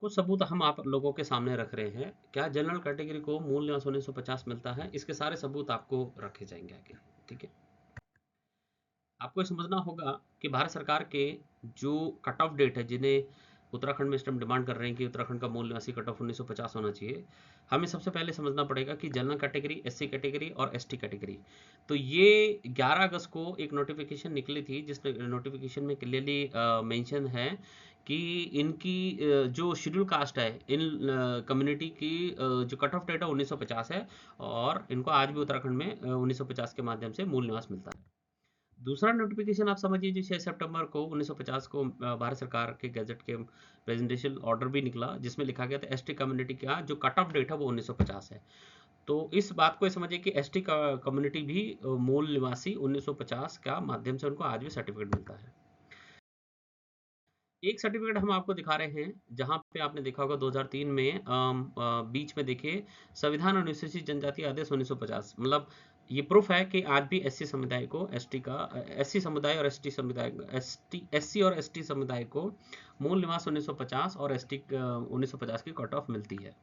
कुछ सबूत हम आप लोगों के सामने रख रहे हैं। क्या जनरल कैटेगरी को मूल निवास 1950 मिलता है? इसके सारे सबूत आपको रखे जाएंगे आगे। ठीक है, आपको ये समझना होगा कि भारत सरकार के जो कट ऑफ डेट है, जिन्हें उत्तराखंड में इस टाइम डिमांड कर रहे हैं कि उत्तराखंड का मूल निवासी कट ऑफ 1950 होना चाहिए, हमें सबसे पहले समझना पड़ेगा कि जनरल कैटेगरी, एससी कैटेगरी और एसटी कैटेगरी, तो ये 11 अगस्त को एक नोटिफिकेशन निकली थी, जिस नोटिफिकेशन में क्लियरली मेंशन है कि इनकी जो शेड्यूल कास्ट है, इन कम्युनिटी की जो कट ऑफ डेट है 1950 है, और इनको आज भी उत्तराखंड में 1950 के माध्यम से मूल निवास मिलता है। दूसरा नोटिफिकेशन आप समझिए जो 6 सितंबर को 1950 को भारत सरकार के गैजेट के प्रेजेंटेशन ऑर्डर भी निकला, जिसमें लिखा गया था एसटी कम्युनिटी का जो कट ऑफ डेट है वो 1950 है। तो इस बात को समझिए कि एसटी का कम्युनिटी भी मूल निवासी 1950 का माध्यम से उनको आज भी सर्टिफिकेट मिलता है। एक सर्टिफिकेट हम आपको दिखा रहे हैं, जहां पे आपने देखा होगा 2003 में बीच में देखिए संविधान और अनुसूचित जनजाति आदेश 1950, मतलब ये प्रूफ है कि आज भी एससी समुदाय को एसटी का एससी समुदाय और एसटी समुदाय एससी और एसटी समुदाय को मूल निवास 1950 और एसटी 1950 की कट ऑफ मिलती है।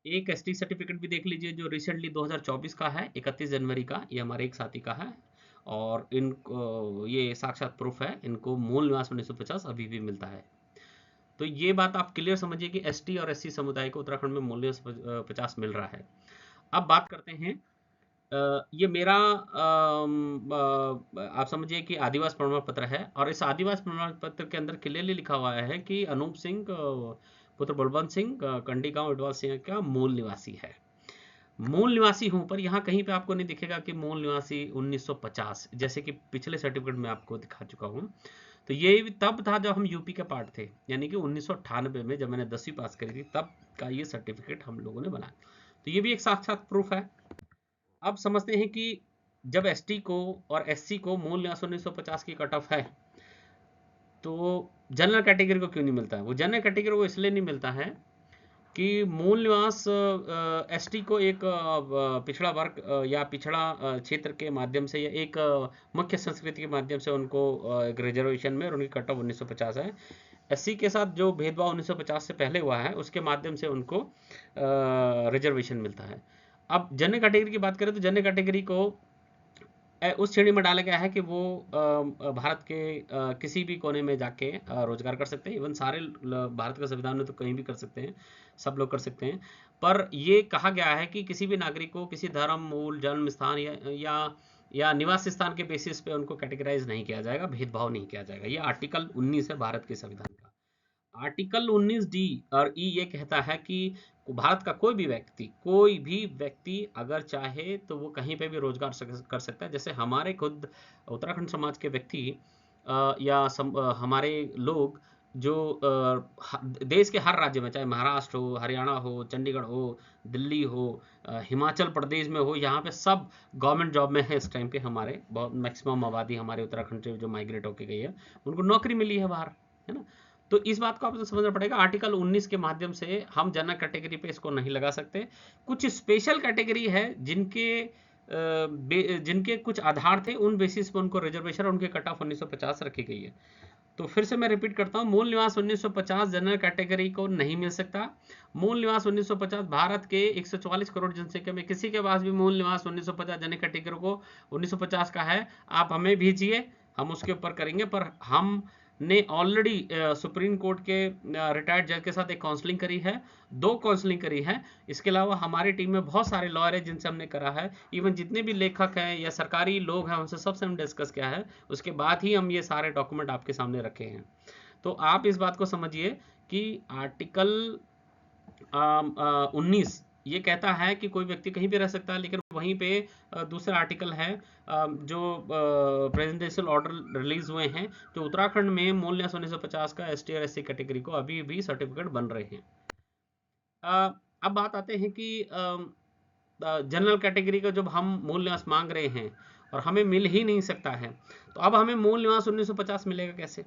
एक एसटी सर्टिफिकेट भी देख लीजिए जो रिसेंटली 2024 का है, 31 जनवरी का, ये हमारे एक साथी का है, और इनको ये साक्षात प्रूफ है, इनको मूल निवास 1950 अभी भी मिलता है। तो ये बात आप क्लियर समझिए कि एसटी और एससी समुदाय को उत्तराखंड में मूल निवास 50 मिल रहा है। अब बात करते हैं, ये मेरा आप समझिए कि आदिवासी प्रमाण पत्र है, और इस आदिवासी प्रमाण पत्र के अंदर क्लियरली लिखा हुआ है कि अनूप सिंह पुत्र बलवंत सिंह कंडी गांव इडवाल सिंह का मूल निवासी है। मूल निवासी हूं, पर यहाँ कहीं पे आपको नहीं दिखेगा कि मूल निवासी 1950, जैसे कि पिछले सर्टिफिकेट में आपको दिखा चुका हूँ। तो ये तब था जब हम यूपी के पार्ट थे, यानी कि 1998 में जब मैंने 10वीं पास करी थी, तब का ये सर्टिफिकेट हम लोगों ने बनाया। तो ये भी एक साक्षात प्रूफ है। अब समझते हैं कि जब एसटी को और एससी को मूल निवास 1950 की कट ऑफ है, तो जनरल कैटेगरी को क्यों नहीं मिलता है? वो जनरल कैटेगरी को इसलिए नहीं मिलता है कि मूल निवास एसटी को एक पिछड़ा वर्ग या पिछड़ा क्षेत्र के माध्यम से, या एक मुख्य संस्कृति के माध्यम से उनको एक रिजर्वेशन में, और उनकी कट ऑफ 1950 है। एससी के साथ जो भेदभाव 1950 से पहले हुआ है, उसके माध्यम से उनको रिजर्वेशन मिलता है। अब जनरल कैटेगरी की बात करें तो जनरल कैटेगरी को उस श्रेणी में डाला गया है कि वो भारत के किसी भी कोने में जाके रोजगार कर सकते हैं। इवन सारे भारत का संविधान में तो कहीं भी कर सकते हैं, सब लोग कर सकते हैं। पर ये कहा गया है कि किसी भी नागरिक को किसी धर्म, मूल, जन्म स्थान या निवास स्थान के बेसिस पे उनको कैटेगराइज नहीं किया जाएगा, भेदभाव नहीं किया जाएगा। ये आर्टिकल 19 है भारत के संविधान का। आर्टिकल 19 डी और ई ये कहता है कि भारत का कोई भी व्यक्ति अगर चाहे तो वो कहीं पे भी रोजगार कर सकता है। जैसे हमारे खुद उत्तराखंड समाज के व्यक्ति हमारे लोग जो देश के हर राज्य में, चाहे महाराष्ट्र हो, हरियाणा हो, चंडीगढ़ हो, दिल्ली हो, हिमाचल प्रदेश में हो, यहाँ पे सब गवर्नमेंट जॉब में है इस टाइम पे। हमारे बहुत मैक्सिमम आबादी हमारे उत्तराखंड से जो माइग्रेट होके गई है, उनको नौकरी मिली है बाहर, है ना। तो इस बात को आपको समझना पड़ेगा, आर्टिकल 19 के माध्यम से हम जनरल कैटेगरी पे इसको नहीं लगा सकते। कुछ स्पेशल कैटेगरी है जिनके कुछ आधार थे, उन बेसिस पे उनको रिजर्वेशन और उनके कट ऑफ 1950 रखी गई है। तो फिर से मैं रिपीट करता हूं, मूल निवास 1950 जनरल कैटेगरी को नहीं मिल सकता। मूल निवास 1950 भारत के 144 करोड़ जनसंख्या में किसी के पास भी मूल निवास 1950 जनरल कैटेगरी को 1950 का है, आप हमें भेजिए, हम उसके ऊपर करेंगे। पर हम ने ऑलरेडी सुप्रीम कोर्ट के रिटायर्ड जज के साथ एक काउंसलिंग करी है, 2 काउंसलिंग करी है। इसके अलावा हमारी टीम में बहुत सारे लॉयर हैं जिनसे हमने करा है। इवन जितने भी लेखक हैं या सरकारी लोग हैं, उनसे सबसे हम डिस्कस किया है। उसके बाद ही हम ये सारे डॉक्यूमेंट आपके सामने रखे हैं। तो आप इस बात को समझिए कि आर्टिकल 19 ये कहता है कि कोई व्यक्ति कहीं भी रह सकता है, लेकिन वहीं पे दूसरा आर्टिकल है जो प्रेसिडेंशियल ऑर्डर रिलीज हुए हैं, जो उत्तराखंड में मूल निवास 1950 का एसटी और एससी कैटेगरी को अभी भी सर्टिफिकेट बन रहे हैं। अब बात आते हैं कि जनरल कैटेगरी का जब हम मूल निवास मांग रहे हैं और हमें मिल ही नहीं सकता है, तो अब हमें मूल निवास 1950 मिलेगा कैसे?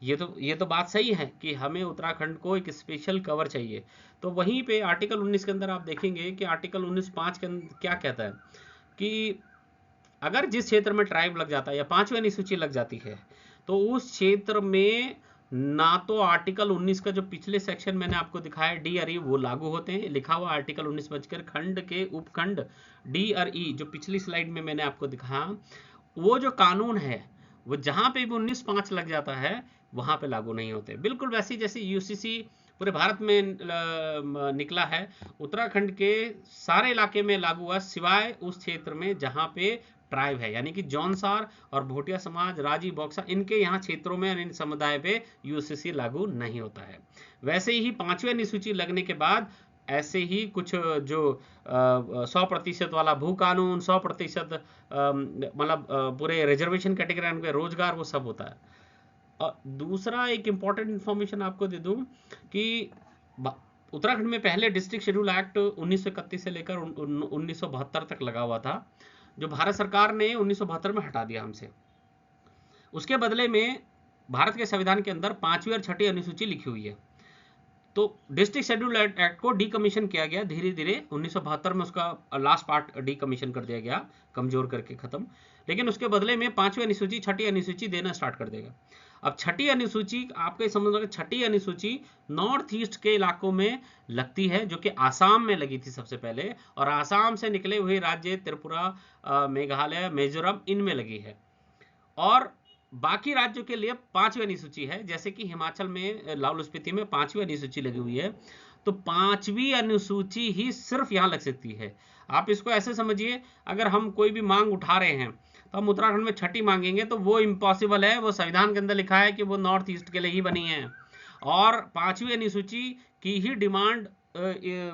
ये तो बात सही है कि हमें उत्तराखंड को एक स्पेशल कवर चाहिए। तो वहीं पे आर्टिकल 19 के अंदर आप देखेंगे कि आर्टिकल 19(5) के अंदर क्या कहता है कि अगर जिस क्षेत्र में ट्राइब लग जाता है या 5वीं अनुसूची लग जाती है, तो उस क्षेत्र में ना तो आर्टिकल 19 का जो पिछले सेक्शन मैंने आपको दिखाया डी और ई वो लागू होते हैं, लिखा हुआ आर्टिकल 19 बचकर खंड के उपखंड डी और ई जो पिछली स्लाइड में मैंने आपको दिखाया, वो जो कानून है वो जहां पे भी 19(5) लग जाता है वहां पे लागू नहीं होते। बिल्कुल वैसे जैसे यूसीसी पूरे भारत में निकला है, उत्तराखंड के सारे इलाके में लागू हुआ सिवाय उस क्षेत्र में जहां पे ट्राइब है, यानी कि जौनसार और भोटिया समाज, राजी, बॉक्सा, इनके यहाँ क्षेत्रों में इन समुदाय पे यूसीसी लागू नहीं होता है। वैसे ही 5वीं अनुसूची लगने के बाद ऐसे ही कुछ जो 100% वाला भू कानून, 100% मतलब पूरे रिजर्वेशन कैटेगरी के रोजगार, वो सब होता है। और दूसरा एक इंपॉर्टेंट इंफॉर्मेशन आपको दे दूं कि उत्तराखंड में पहले डिस्ट्रिक्ट शेड्यूल एक्ट 1931 से लेकर 1972 तक लगा हुआ था, जो भारत सरकार ने 1972 में हटा दिया हमसे। उसके बदले में भारत के संविधान के अंदर 5वीं और 6ठी अनुसूची लिखी हुई है। तो डिस्ट्रिक्ट शेड्यूल एक्ट को डीकमीशन किया गया धीरे धीरे, 1972 में उसका लास्ट पार्ट डीकमीशन कर दिया गया, कमजोर करके खत्म। लेकिन उसके बदले में 5वीं अनुसूची 6ठी अनुसूची देना स्टार्ट कर देगा। अब 6ठी अनुसूची आपके समझ लो, 6ठी अनुसूची नॉर्थ ईस्ट के इलाकों में लगती है, जो कि आसाम में लगी थी सबसे पहले, और आसाम से निकले हुए राज्य त्रिपुरा, मेघालय, मिजोरम, इनमें लगी है। और बाकी राज्यों के लिए 5वीं अनुसूची है, जैसे कि हिमाचल में लाहौल स्पीति में 5वीं अनुसूची लगी हुई है। तो 5वीं अनुसूची ही सिर्फ यहां लग सकती है। आप इसको ऐसे समझिए, अगर हम कोई भी मांग उठा रहे हैं तो हम उत्तराखंड में 6ठी मांगेंगे तो वो इम्पॉसिबल है, वो संविधान के अंदर लिखा है कि वो नॉर्थ ईस्ट के लिए ही बनी है। और 5वीं अनुसूची की ही डिमांड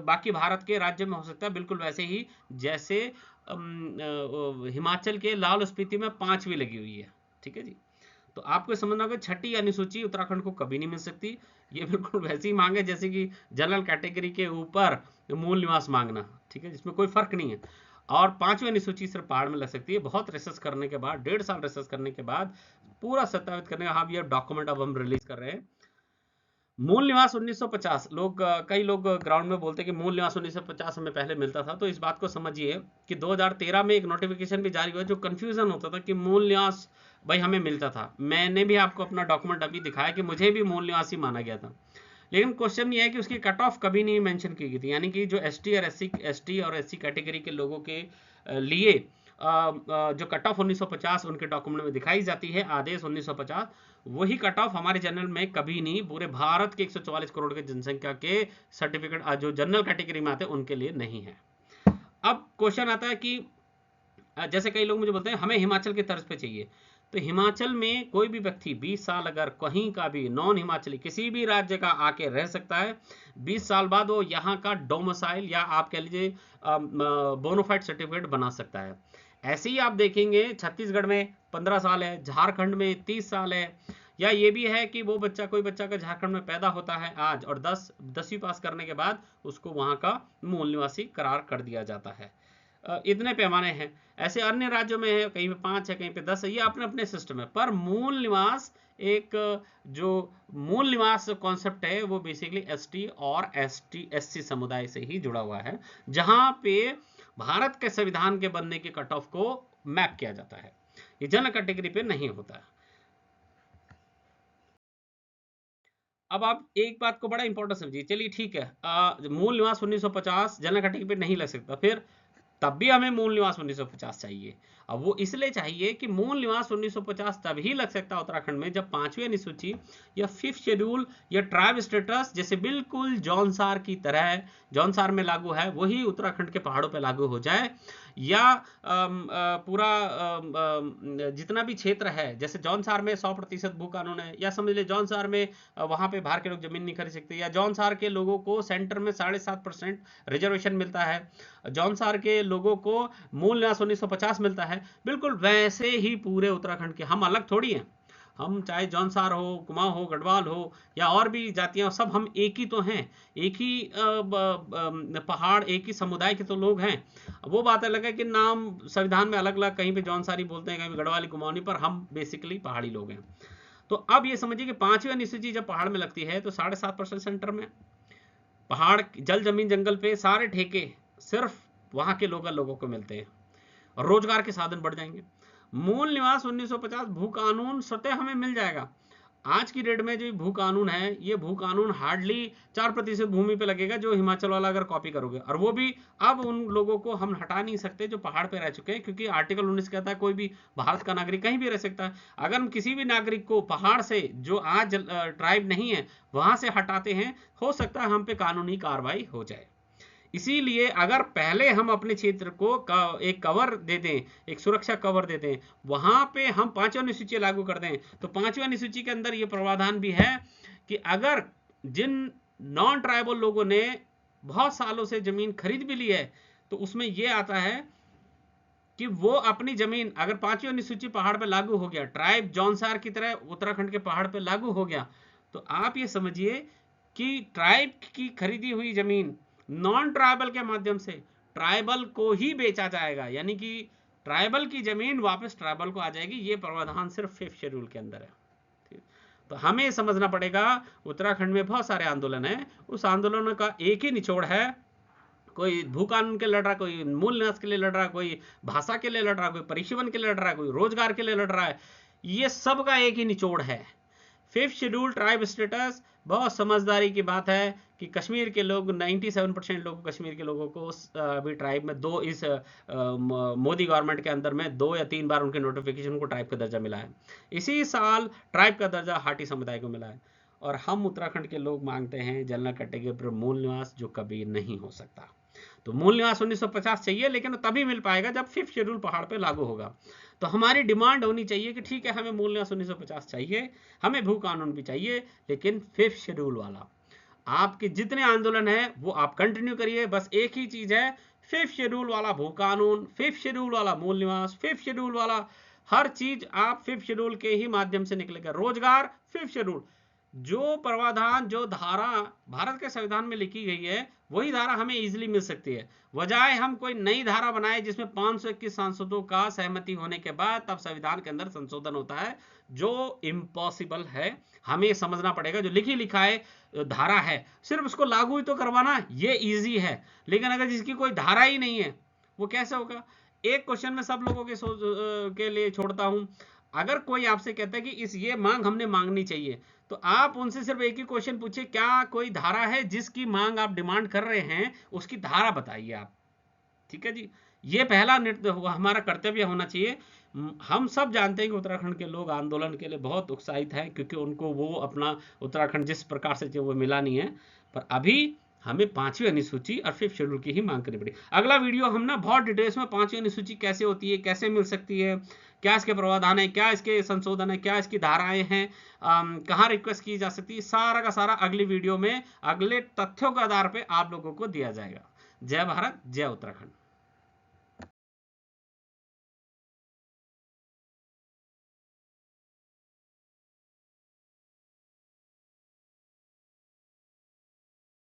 बाकी भारत के राज्य में हो सकता है, बिल्कुल वैसे ही जैसे हिमाचल के लाहौल स्पीति में 5वीं लगी हुई है। ठीक है जी। तो आपको समझना होगा 6ठी अनुसूची उत्तराखंड को कभी नहीं मिल सकती। ये बिल्कुल वैसी ही मांग है जैसे कि जनरल कैटेगरी के ऊपर मूल निवास मांगना, ठीक है, जिसमें कोई फर्क नहीं है। और 5वीं अनुसूची सिर्फ पहाड़ में लग सकती है। बहुत रिसर्च करने के बाद, 1.5 साल रिसर्च करने के बाद पूरा सत्यापित करने का, हाँ ये डॉक्यूमेंट अब हम रिलीज कर रहे हैं। मूल निवास 1950, कई लोग ग्राउंड में बोलते हैं कि मूल निवास 1950 हमें पहले मिलता था। तो इस बात को समझिए कि 2013 में एक नोटिफिकेशन भी जारी हुआ, जो कंफ्यूजन होता था कि मूल निवास भाई हमें मिलता था। मैंने भी आपको अपना डॉक्यूमेंट अभी दिखाया कि मुझे भी मूल निवासी माना गया था, लेकिन क्वेश्चन ये है कि उसकी कट ऑफ कभी नहीं मेंशन की गई थी। यानी कि जो एसटी और एससी कैटेगरी के लोगों के लिए जो कट ऑफ 1950 उनके डॉक्यूमेंट में दिखाई जाती है, आदेश 1950, वही कट ऑफ हमारे जनरल में कभी नहीं, पूरे भारत के 144 करोड़ की जनसंख्या के सर्टिफिकेट जो जनरल कैटेगरी में आते हैं उनके लिए नहीं है। अब क्वेश्चन आता है कि जैसे कई लोग मुझे बोलते हैं हमें हिमाचल की तर्ज पे चाहिए, तो हिमाचल में कोई भी व्यक्ति 20 साल अगर कहीं का भी नॉन हिमाचली किसी भी राज्य का आके रह सकता है, 20 साल बाद वो यहाँ का डोमिसाइल या आप कह लीजिए बोनाफाइड सर्टिफिकेट बना सकता है। ऐसे ही आप देखेंगे छत्तीसगढ़ में 15 साल है, झारखंड में 30 साल है, या ये भी है कि वो बच्चा, कोई बच्चा का झारखंड में पैदा होता है आज और 10वीं पास करने के बाद उसको वहां का मूल निवासी करार कर दिया जाता है। इतने पैमाने हैं। ऐसे अन्य राज्यों में है, कहीं पे 5 है, कहीं पे 10 है, ये अपने अपने सिस्टम है। पर मूल निवास एक जो मूल निवास कॉन्सेप्ट है वो बेसिकली एसटी और एससी समुदाय से ही जुड़ा हुआ है, जहां पे भारत के संविधान के बनने के कट ऑफ को मैप किया जाता है। ये जनरल कैटेगरी पे नहीं होता है। अब आप एक बात को बड़ा इंपॉर्टेंट समझिए। चलिए ठीक है, मूल निवास 1950 जनरल कैटेगरी पे नहीं लग सकता, फिर तब भी हमें मूल निवास 1950 चाहिए। अब वो इसलिए चाहिए कि मूल निवास 1950 तभी लग सकता है उत्तराखंड में जब 5वीं अनुसूची या 5th शेड्यूल या ट्राइब स्टेटस जैसे बिल्कुल जौनसार की तरह, जौनसार में लागू है वही उत्तराखंड के पहाड़ों पर लागू हो जाए, या पूरा जितना भी क्षेत्र है, जैसे जौनसार में 100% भू कानून है, या समझ ले जौनसार में वहां पे बाहर के लोग जमीन नहीं खरीद सकते, या जौनसार के लोगों को सेंटर में 7.5% रिजर्वेशन मिलता है, जौनसार के लोगों को मूल निवास 1950 मिलता है, बिल्कुल वैसे ही पूरे उत्तराखंड के। हम अलग थोड़ी हैं, हम चाहे जौनसार हो, कुमाऊं हो, गढ़वाल हो, या और भी जातियां, सब हम एक ही तो हैं, एक ही पहाड़, एक ही समुदाय के तो लोग हैं। वो बात अलग है कि नाम संविधान में अलग अलग, कहीं पे जौनसारी बोलते हैं, कहीं पे गढ़वाली, कुमाऊनी, पर हम बेसिकली पहाड़ी लोग हैं। तो अब ये समझिए कि 5वीं अनुसूची जब पहाड़ में लगती है तो 7.5% सेंटर में, पहाड़, जल, जमीन, जंगल पे सारे ठेके सिर्फ वहां के लोगों को मिलते हैं, और रोजगार के साधन बढ़ जाएंगे। मूल निवास 1950 भू कानून स्वतः हमें मिल जाएगा, आज की डेट में जो भू कानून है, ये भू कानून हार्डली 4% भूमि पे लगेगा जो हिमाचल वाला अगर कॉपी करोगे, और वो भी अब उन लोगों को हम हटा नहीं सकते जो पहाड़ पे रह चुके हैं, क्योंकि आर्टिकल 19 कहता है कोई भी भारत का नागरिक कहीं भी रह सकता है। अगर हम किसी भी नागरिक को पहाड़ से, जो आज ट्राइब नहीं है, वहां से हटाते हैं, हो सकता है हम पे कानूनी कार्रवाई हो जाए। इसीलिए अगर पहले हम अपने क्षेत्र को एक कवर दे दें, एक सुरक्षा कवर दे दें, वहां पे हम 5वीं अनुसूची लागू कर दें, तो 5वीं अनुसूची के अंदर ये प्रावधान भी है कि अगर जिन नॉन ट्राइबल लोगों ने बहुत सालों से जमीन खरीद भी ली है, तो उसमें यह आता है कि वो अपनी जमीन, अगर 5वीं अनुसूची पहाड़ पे लागू हो गया, ट्राइब जौनसार की तरह उत्तराखंड के पहाड़ पे लागू हो गया, तो आप ये समझिए कि ट्राइब की खरीदी हुई जमीन नॉन ट्राइबल के माध्यम से ट्राइबल को ही बेचा जाएगा, यानी कि ट्राइबल की जमीन वापस ट्राइबल को आ जाएगी। ये प्रावधान सिर्फ 5th शेड्यूल के अंदर है। तो हमें समझना पड़ेगा, उत्तराखंड में बहुत सारे आंदोलन है, उस आंदोलनों का एक ही निचोड़ है, कोई भू कानून के लड़ रहा है, कोई मूल निवास के लिए लड़ रहा है, कोई भाषा के लिए लड़ रहा है, कोई परिसीमन के लिए लड़ रहा है, कोई रोजगार के लिए लड़ रहा है, ये सब का एक ही निचोड़ है 5th शेड्यूल ट्राइब स्टेटस। बहुत समझदारी की बात है कि कश्मीर के लोग 97% लोग, कश्मीर के लोगों को अभी ट्राइब में दो, इस मोदी गवर्नमेंट के अंदर में 2 या 3 बार उनके नोटिफिकेशन को ट्राइब का दर्जा मिला है। इसी साल ट्राइब का दर्जा हाटी समुदाय को मिला है, और हम उत्तराखंड के लोग मांगते हैं जनरल कैटेगरी पर मूल निवास, जो कभी नहीं हो सकता। तो मूल निवास 1950 चाहिए, लेकिन तभी मिल पाएगा जब 5th शेड्यूल पहाड़ पे लागू होगा। तो हमारी डिमांड होनी चाहिए कि ठीक है, हमें मूल निवास 1950 चाहिए, हमें भू कानून भी चाहिए, लेकिन 5th शेड्यूल वाला। आपके जितने आंदोलन है वो आप कंटिन्यू करिए, बस एक ही चीज है, 5th शेड्यूल वाला भू कानून, 5th शेड्यूल वाला मूल निवास, 5th शेड्यूल वाला हर चीज आप 5th शेड्यूल के ही माध्यम से निकलेगा। रोजगार 5th शेड्यूल, जो प्रावधान, जो धारा भारत के संविधान में लिखी गई है, वही धारा हमें इजीली मिल सकती है, बजाय हम कोई नई धारा बनाए जिसमें 521 सांसदों का सहमति होने के बाद तब संविधान के अंदर संशोधन होता है, जो इम्पॉसिबल है। हमें समझना पड़ेगा जो लिखी लिखाए धारा है, सिर्फ उसको लागू ही तो करवाना ये इजी है, लेकिन अगर जिसकी कोई धारा ही नहीं है वो कैसे होगा। एक क्वेश्चन में सब लोगों के लिए छोड़ता हूं, अगर कोई आपसे कहता है कि इस ये मांग हमने मांगनी चाहिए, तो आप उनसे सिर्फ एक ही क्वेश्चन पूछिए, क्या कोई धारा है जिसकी मांग आप डिमांड कर रहे हैं, उसकी धारा बताइए आप। ठीक है जी, ये पहला हमारा कर्तव्य होना चाहिए। हम सब जानते हैं कि उत्तराखंड के लोग आंदोलन के लिए बहुत उत्साहित हैं, क्योंकि उनको वो अपना उत्तराखंड जिस प्रकार से वो मिला नहीं है, पर अभी हमें 5वीं अनुसूची और 5th शेड्यूल की ही मांग करनी पड़ी। अगला वीडियो हम ना बहुत डिटेल्स में 5वीं अनुसूची कैसे होती है, कैसे मिल सकती है, क्या इसके प्रावधान है, क्या इसके संशोधन है, क्या इसकी धाराएं हैं, कहाँ रिक्वेस्ट की जा सकती है, सारा का सारा अगली वीडियो में अगले तथ्यों के आधार पर आप लोगों को दिया जाएगा। जय भारत, जय उत्तराखंड।